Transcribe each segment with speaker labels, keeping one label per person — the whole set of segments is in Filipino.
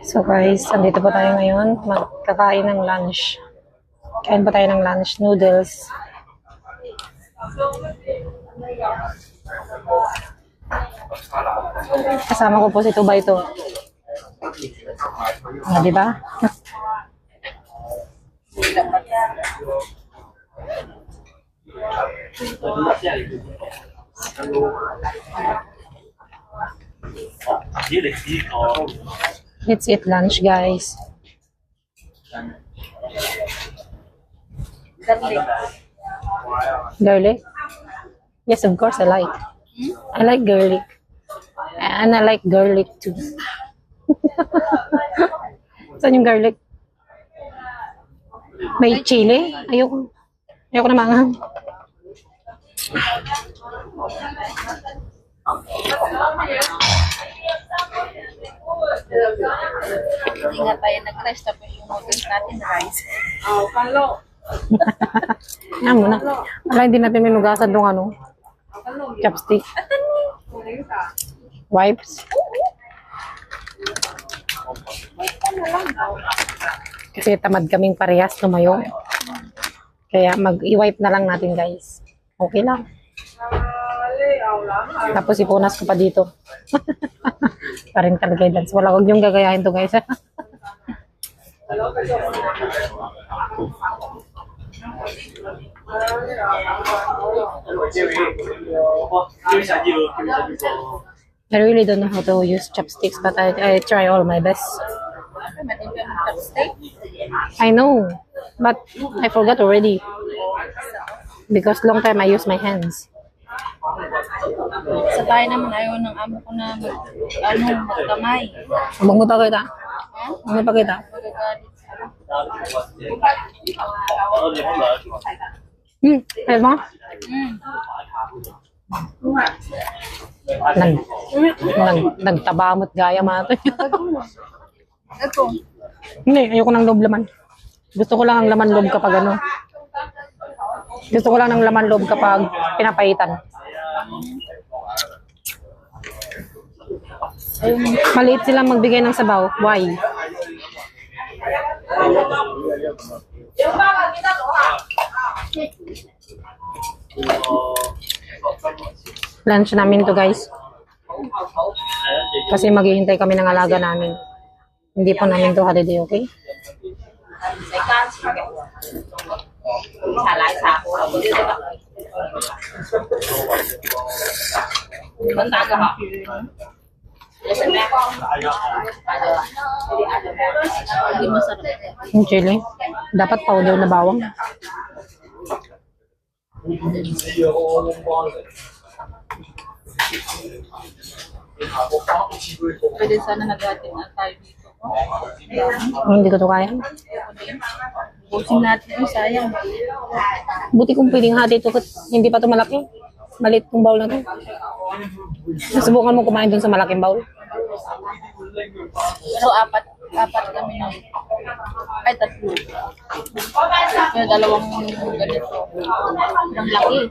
Speaker 1: So guys, andito po tayo ngayon. Magkakain ng lunch. Kain po tayo ng lunch. Noodles. Kasama ko po si Tubay to. Diba? Let's eat lunch, guys. Garlic? Yes, of course, I like. I like garlic. And I like garlic too. Saan yung garlic? May chili? Ayoko. Ayoko na maanghang.
Speaker 2: Hindi nga tayo nag-rice, tapos yung noodles natin rice.
Speaker 1: Yan muna. Wala, hindi natin minugasan nung ano. Chopstick. Wipes. Kasi tamad kaming parehas tumayo. Kaya mag-i-wipe na lang natin, guys. Okay lang. Tapos ipunas ko pa dito. Parin guidance. Wala, huwag niyong gagayahin to, guys. I really don't know how to use chopsticks, but I try all my best. I know, but I forgot already. Because long time I use my hands.
Speaker 2: Sa tayo naman, ayaw ng amo ko na magkamay.
Speaker 1: Abang mo pa kita. Abang mo pa kita. Ayos mo? Nagtabamot gaya mga ito.
Speaker 2: Ito.
Speaker 1: Hindi, ayoko ng loob laman. Gusto ko lang ang laman loob kapag ano. Gusto ko lang ng laman loob kapag pinapahitan. Maliit silang magbigay ng sabaw. Why? Lunch namin to, guys. Kasi maghihintay kami ng alaga namin. Hindi po namin to holiday, okay?
Speaker 2: Hindi masarap.
Speaker 1: Yung chili. Dapat powder na bawang.
Speaker 2: Pwede sana nag-atin na tayo dito.
Speaker 1: Hindi ko to kaya.
Speaker 2: Busin natin yung sayang.
Speaker 1: Buti kung pwedeng hati ito. Hindi pa to malaki. Maliit yung bowl na to. Subukan mo kumain dun sa malaking bowl.
Speaker 2: Pero apat kami na. Ay, tatlo. Pero dalawang ganito. Ang laki.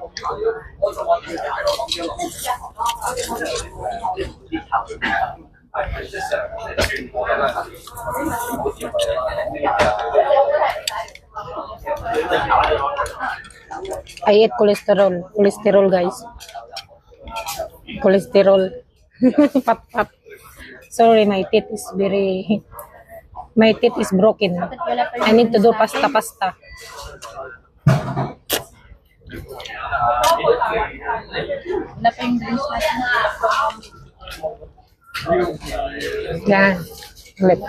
Speaker 1: I eat cholesterol. Cholesterol, guys. Cholesterol. Pat. Sorry, my teeth is broken. I need to do pasta.
Speaker 2: Wala pa yung drinks natin.
Speaker 1: Yan. Ulit.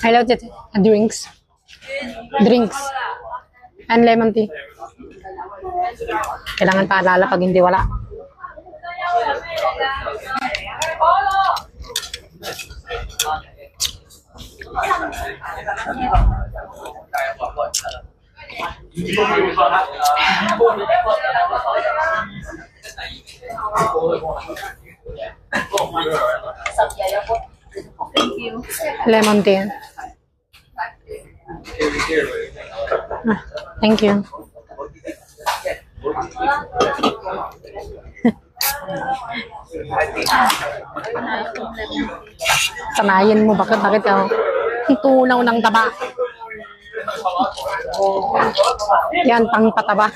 Speaker 1: I love it. Drinks. And lemon tea. Kailangan paalala pag hindi wala.
Speaker 2: Thank you.
Speaker 1: Lemon tea. Ah, thank you. Sanayin mo, bakit ka? Tunaw ng taba. Yan, pang pataba.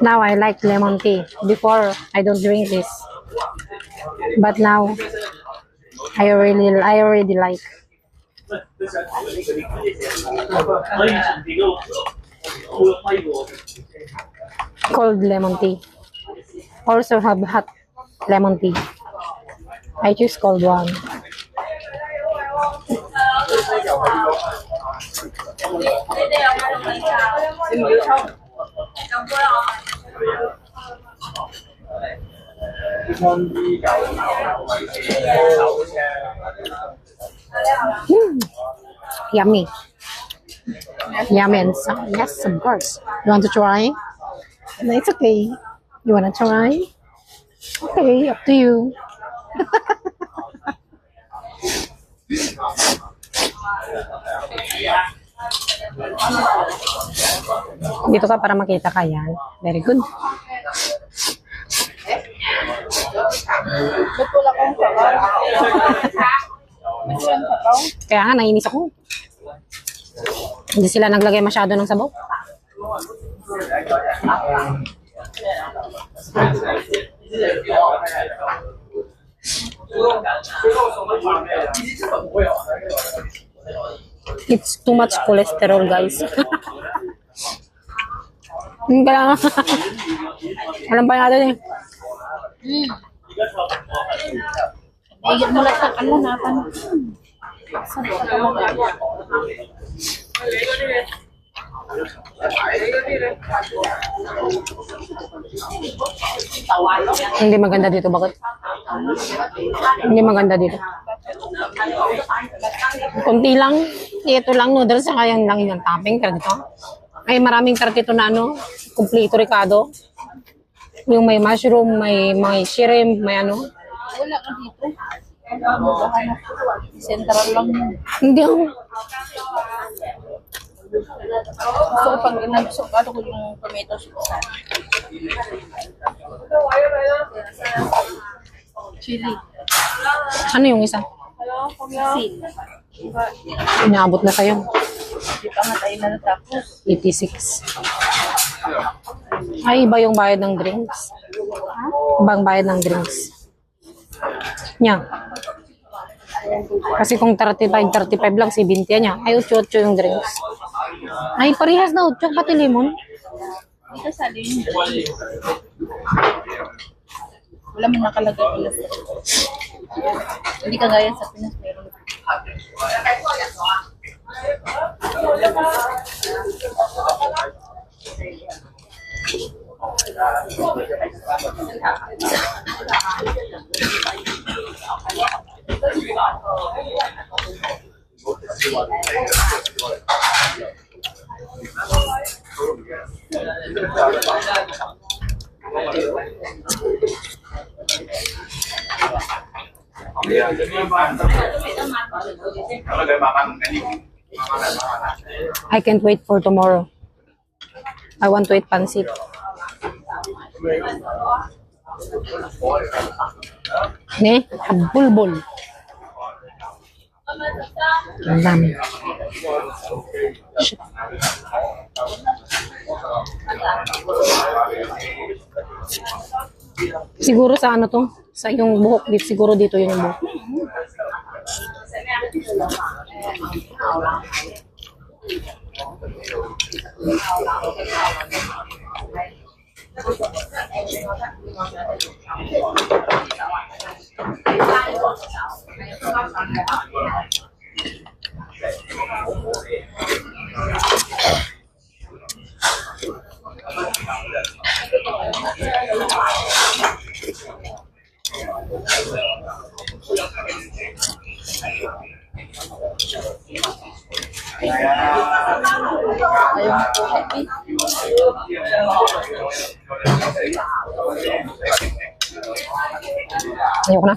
Speaker 1: Now I like lemon tea. Before, I don't drink this. But now, I already like. Cold lemon tea. Also have hot lemon tea. I choose cold one. Yummy. Yummy and so, yes, of course. You want to try? No, it's okay. You want to try? Okay, up to you. Dito ka para makita ka yan. Very good.
Speaker 2: Ba't wala kang sabaw? Ba't walang sabaw?
Speaker 1: Kaya nga, nainis ako. Hindi sila naglagay masyado ng sabaw. It's too much cholesterol, guys. Kaya nga. Alam pa natin eh.
Speaker 2: Bigyan mo lang sa kalanapan.
Speaker 1: Hindi maganda dito, bakit? Hindi maganda dito. Kunti lang. Ito lang, noodles, saka yung lang yung topping. Pero dito, ay maraming kartito na ano, kumplito ricado. Yung may mushroom, may shrimp, may ano.
Speaker 2: Wala ka dito. Central lang.
Speaker 1: Hindi ako.
Speaker 2: So, pag nagsok, ano ko yung tomato sauce. Chili.
Speaker 1: Ano yung isa?
Speaker 2: Sin.
Speaker 1: Inaabot na sa'yo.
Speaker 2: Di pa nga tayo na natapos.
Speaker 1: 86. Ay, iba yung bayad ng drinks. Ibang bayad ng drinks. Nya. Kasi kung 35 lang, 70 niya. Ay, 8 yung drinks. Ay, parehas na 8, pati lemon.
Speaker 2: Hindi ka sali yun. Wala man nakalagay ulit. Hindi ka gaya sa Pinas meron.
Speaker 1: I can't wait for tomorrow. I want to eat pancit. Ne, bulbul. Ang dami. Shit. Siguro sa ano to? Sa yung buhok dito. Siguro dito yun yung buhok.
Speaker 2: Ayaw mo po happy.
Speaker 1: Ayoko na.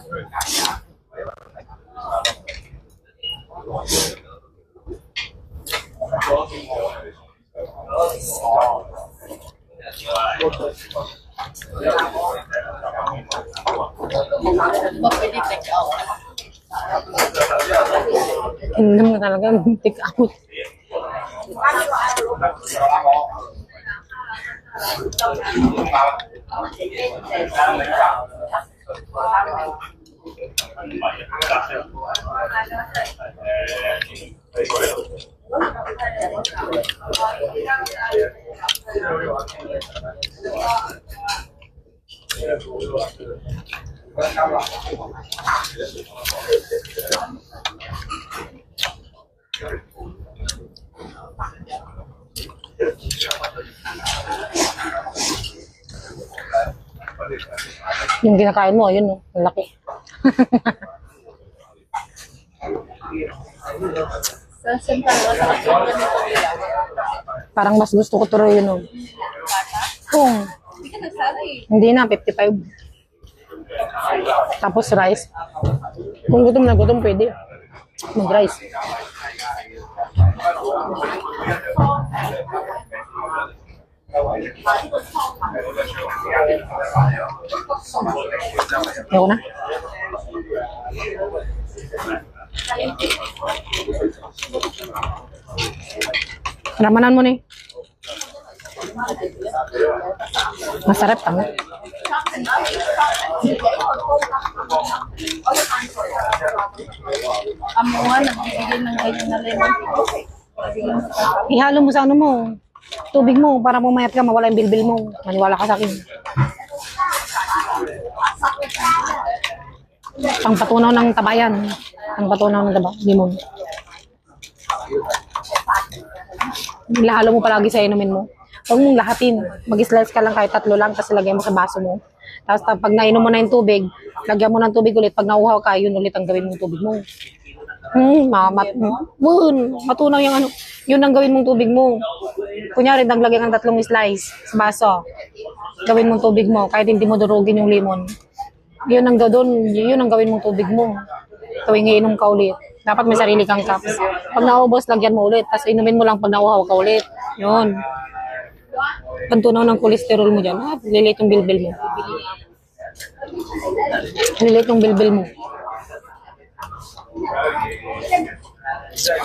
Speaker 2: Ba pwede take out?
Speaker 1: Hindi mo talaga take out. Yung kinakain mo, yun, ang laki.
Speaker 2: Sa sentral, wala ka ganito nila.
Speaker 1: Parang mas gusto ko tuloy yun. Oh. Kung
Speaker 2: Hindi ka nagsari.
Speaker 1: hindi na, 55. Tapos rice. Kung gutom na gutom, pwede. Mag-rice. Ayoko na. Ramanan mo ni. Masarap tama.
Speaker 2: Amo nga, nagbibigay ng ganyan na lemon.
Speaker 1: Ihalo mo sa ano mo. Tubig mo para pumayat ka, mawala yung bilbil mo. Maniwala ka sa akin. Pangpatunaw ng tabayan. Pangpatunaw ng taba. Limon. Ihalo mo palagi sa inumin mo. Huwag mong lahatin. Mag-slice ka lang kahit 3 lang, tapos lagyan mo sa baso mo. Tapos pag nainom mo na yung tubig, lagyan mo ng tubig ulit. Pag nauhaw ka, yun ulit ang gawin mong tubig mo. Matunaw yung ano. Yun ang gawin mong tubig mo. Kunyari, naglagyan ng 3 slice sa baso. Gawin mong tubig mo, kahit hindi mo durugin yung limon. Yun ang gawin mong tubig mo. Tuwing iinom ka ulit. Dapat may sarili kang cups. Pag naubos, lagyan mo ulit. Tapos inumin mo lang pag nauhaw ka ulit. Yun. Pantunaw ng kolesterol mo dyan. Lilit yung bilbil mo. Lilit yung bilbil mo.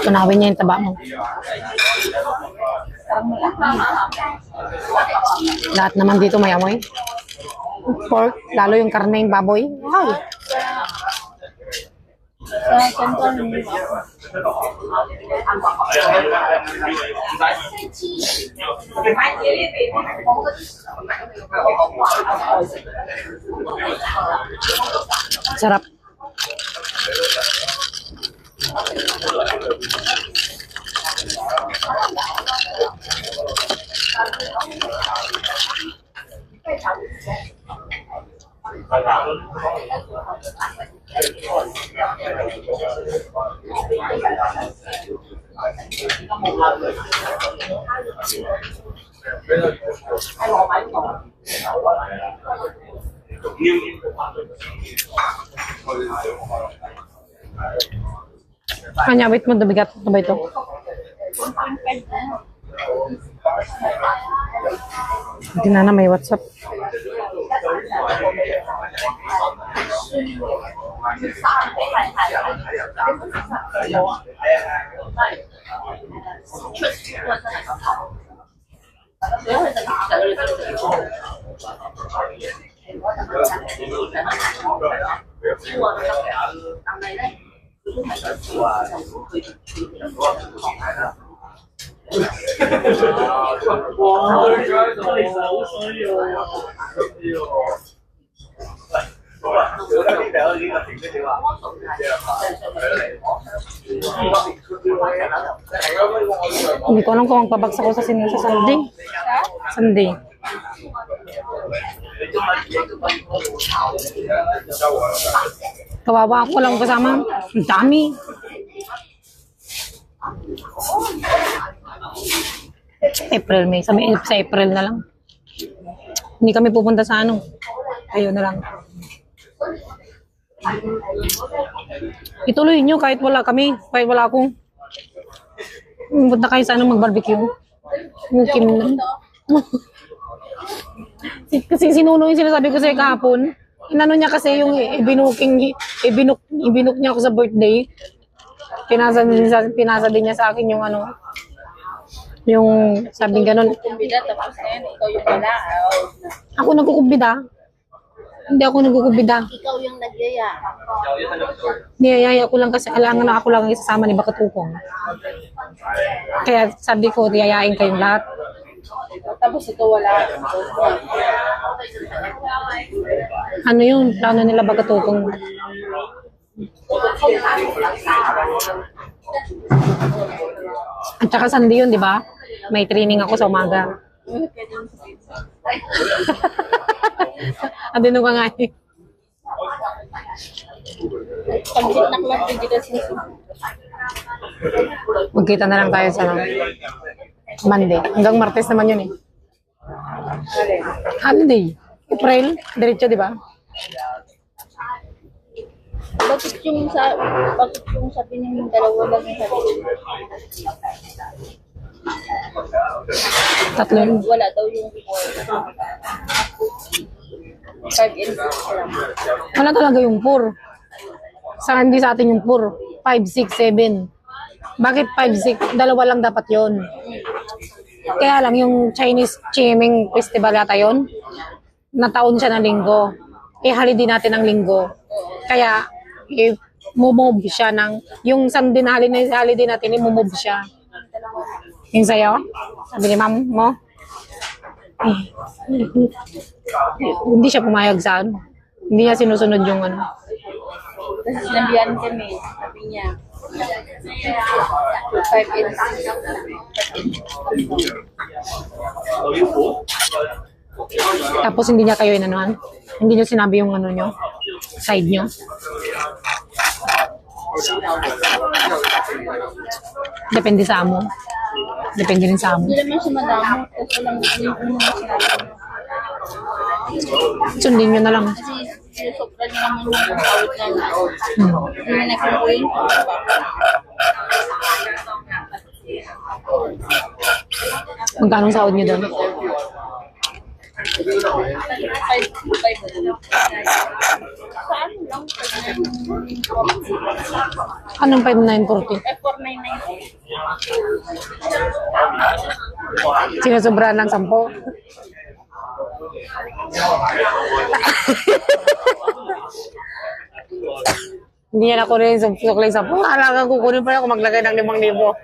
Speaker 1: Tunawin niya yung taba mo. Lahat naman dito may amoy. Pork, lalo yung karne yung baboy. Wow!
Speaker 2: Sa sentral, hindi ba?
Speaker 1: Sarap. Kanya, wait mo, dabigat na ba ito? Hindi na may WhatsApp. Hindi ko alam kung magpabagsak ko sa Sunday. Sunday. Kawawa ako, walang kasama. Ang dami. April, May. Sa April na lang. Hindi kami pupunta sa ano. Ayun na lang. Ituloy nyo kahit wala kami. Kahit wala akong. Punta kayo sa ano mag-barbecue. Mukim na. Kasi sinuno yung sinasabi ko sa'yo kahapon. Inano niya kasi yung ibinuk niya ako sa birthday. Pinasa din niya sa akin yung ano. Yung sabi ganun.
Speaker 2: Kumbida, tapos na yan, ikaw yung wala.
Speaker 1: Ako nagkukumbida. Hindi ako nagkukumbida.
Speaker 2: Ikaw yung nagyaya.
Speaker 1: Niyayaya ko lang kasi alangan na ako lang isasama ni Bakatukong. Kaya sabi ko, niyayain kayong lahat.
Speaker 2: Tapos ikaw wala.
Speaker 1: Ano yun? Plano nila Bakatukong. At saka Sunday yun, di ba? May training ako sa umaga. Andun ka nga eh.
Speaker 2: Pag-hit na club, hindi ka sinusunod.
Speaker 1: Magkita na lang tayo sa Monday. Hanggang Martes naman yun eh. Holiday. April. Diretso, di ba?
Speaker 2: Bakit yung sabi niyo yung dalawa lang yung sabi?
Speaker 1: Tatlo yun.
Speaker 2: Wala daw yung 5 and 6 lang.
Speaker 1: Wala talaga yung 4. Hindi sa atin yung 4. 5, 6, 7. Bakit 5, 6? Dalawa lang dapat yon. Kaya lang yung Chinese Chiming Festival yata yon. Nataon siya ng linggo. Holiday natin ng linggo. Kaya mumove siya ng yung Sunday na holiday natin, mumove siya. Yung sa'yo? Sabi ni ma'am mo? Hindi siya pumayag sa ano. Hindi niya sinusunod yung ano.
Speaker 2: Kasi sinabihan kami, sabi niya, 5 and 6.
Speaker 1: Tapos hindi niya kayo inanuhan. Hindi niyo sinabi yung ano nyo. Side nyo. Depende sa amo. Depende rin sa amo.
Speaker 2: Hindi naman siya madamo, kasi lang yung una sinabi.
Speaker 1: Sundin nyo na lang.
Speaker 2: Kasi sinusopra niya naman yung kawit namin. Hindi na nag-complain.
Speaker 1: Magkano sahod nyo doon?
Speaker 2: 5. Saan lang?
Speaker 1: Anong 5,940?
Speaker 2: 499.
Speaker 1: Sinusobrahan ng 10. Hindi niya na kunin yung suklay 10. Alaga kukunin pa rin ako maglagay ng 5,000.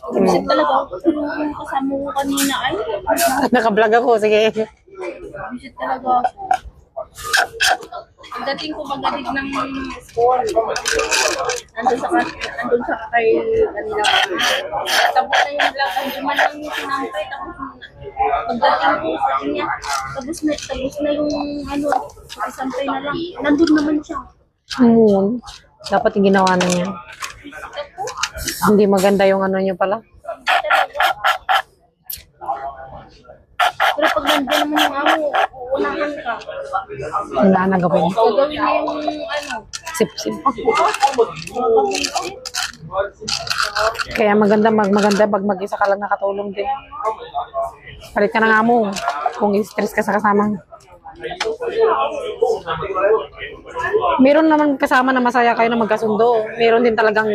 Speaker 2: Kasi talaga, yung kasama ko kanina ay,
Speaker 1: Naka-vlog ako, sige.
Speaker 2: visit talaga ako. Pagdating ko magaling ng school, nandun sa kay kanila. Tapos na yung vlog, ang duman lang yung sinampay, tapos pagdating ko sa kanya, tapos na yung ano, isampay na lang. Nandun naman siya.
Speaker 1: Dapat yung ginawa na niya. Hindi maganda yung ano niyo pala.
Speaker 2: Pero pag nandun naman yung amo, uunahan ka.
Speaker 1: Wala na gawin.
Speaker 2: Gagawin niya yung ano.
Speaker 1: Sip-sip. Kaya maganda pag mag-isa ka lang nakatulong din. Palit ka na nga mo kung stress ka sa kasama. Meron naman kasama na masaya kayo na magkasundo. Meron din talagang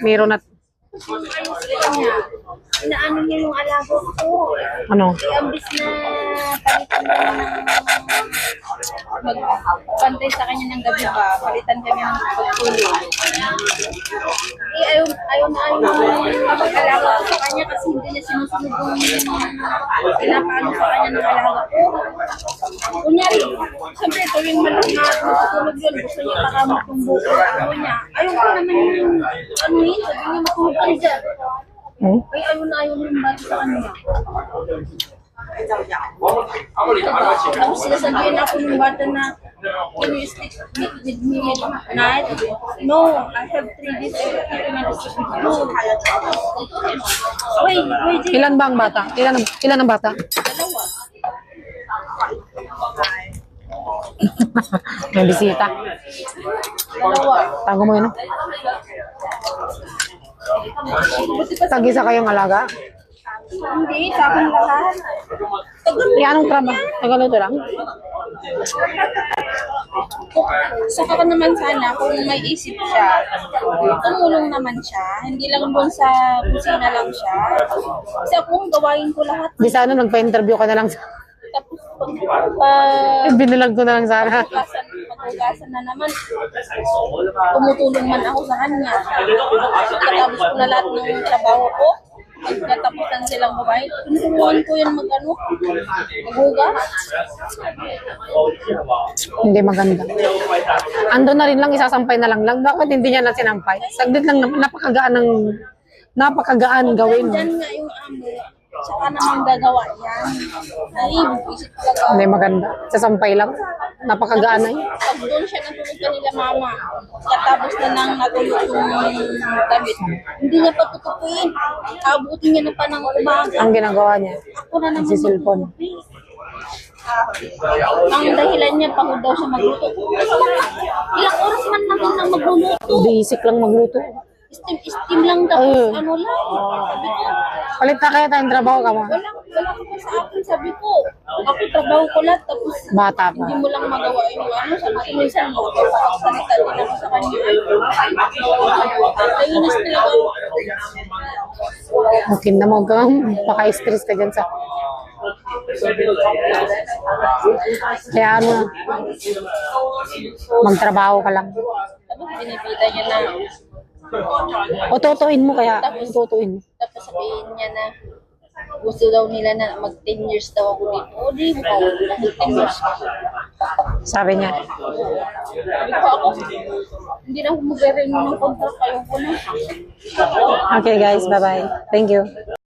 Speaker 1: meron at
Speaker 2: Inaano niya yung alago ko.
Speaker 1: ano.
Speaker 2: Ambis na palitan niya magpantay sa kanya ng gabi ba, palitan kami ng pagtulog. Ayaw na mag-alaga ko sa kanya kasi hindi niya sinusunod yung pinapaano sa kanya ng alaga ko. Kunyari, siyempre tuwing malaki na matutulog yun, gusto niya pakamot yung buko ano niya. Ayaw ko naman yung ano yun, sabi niya matulog ka dyan. Ay, ayaw yung bata sa kanya. Tapos sinasabihin ako ng bata na, can you stick with me at night? No, I have 3 days to keep my stick with you. Wait,
Speaker 1: Ilan ba ang bata? Ilan ang bata?
Speaker 2: dalawa.
Speaker 1: May bisita.
Speaker 2: Dalawa.
Speaker 1: Tago mo yun. No? Tag-isa kayong alaga?
Speaker 2: Hindi, sa akin lahat.
Speaker 1: Anong trabaho? Tagaluto lang?
Speaker 2: Saka ka naman sana, kung may isip siya, tumulong naman siya. Hindi lang doon sa kusina lang siya. Kasi ako, gawain ko lahat.
Speaker 1: Di sana nagpa-interview ka na lang.
Speaker 2: Tapos pag
Speaker 1: Binilag ko na lang sana.
Speaker 2: paghugasan na naman, tumutulong man ako sa kanya. Pagkatapos ko na lahat ng trabaho ko, pagkatapusan silang babae, tinutulungan ko yan maghugas.
Speaker 1: Hindi maganda. Ando na rin lang, isasampay na lang. Bakit hindi niya na sinampay? Saglit lang naman, napakagaan gawin.
Speaker 2: Diyan nga yung amo, saka naman gagawa yan. Isip ko
Speaker 1: Hindi maganda. Sasampay lang. Napakagaan na yun.
Speaker 2: pag doon siya natulog kanila mama, katapos na nang natulog yung damit, hindi niya patutupuin. Abutin niya na pa ng umaga.
Speaker 1: Ang ginagawa niya.
Speaker 2: Ako na naman
Speaker 1: Si cellphone.
Speaker 2: magtutupi. Ang dahilan niya, pagod daw siya magluto. Ilang oras man lang yun ang magluluto.
Speaker 1: Basic lang magluto.
Speaker 2: Steam lang daw.
Speaker 1: Ayun.
Speaker 2: Ano lang. Sabi ko,
Speaker 1: Palit na kaya tayong trabaho ka mo.
Speaker 2: wala ka pa sa akin. Sabi ko, ako trabaho ko lahat. Tapos
Speaker 1: Bata pa.
Speaker 2: hindi mo lang magawa yung ano. Sabi ko, minsan mo, kapagsalita din ako sa kanya. Nainis talaga ako.
Speaker 1: Okay na mo kang paka-stress ka dyan sa... Kaya ano, magtrabaho ka lang.
Speaker 2: Tapos binibita niya na.
Speaker 1: O tutuin mo kaya. Tutuin mo.
Speaker 2: Tapos sabihin niya na gusto daw nila na mag 10 years daw ako dito. O di mo, mag 10 years ka.
Speaker 1: Sabi niya.
Speaker 2: Sabi ko ako, hindi na ako mag-renew ng contract. Ayoko na.
Speaker 1: Okay guys, bye-bye. Thank you.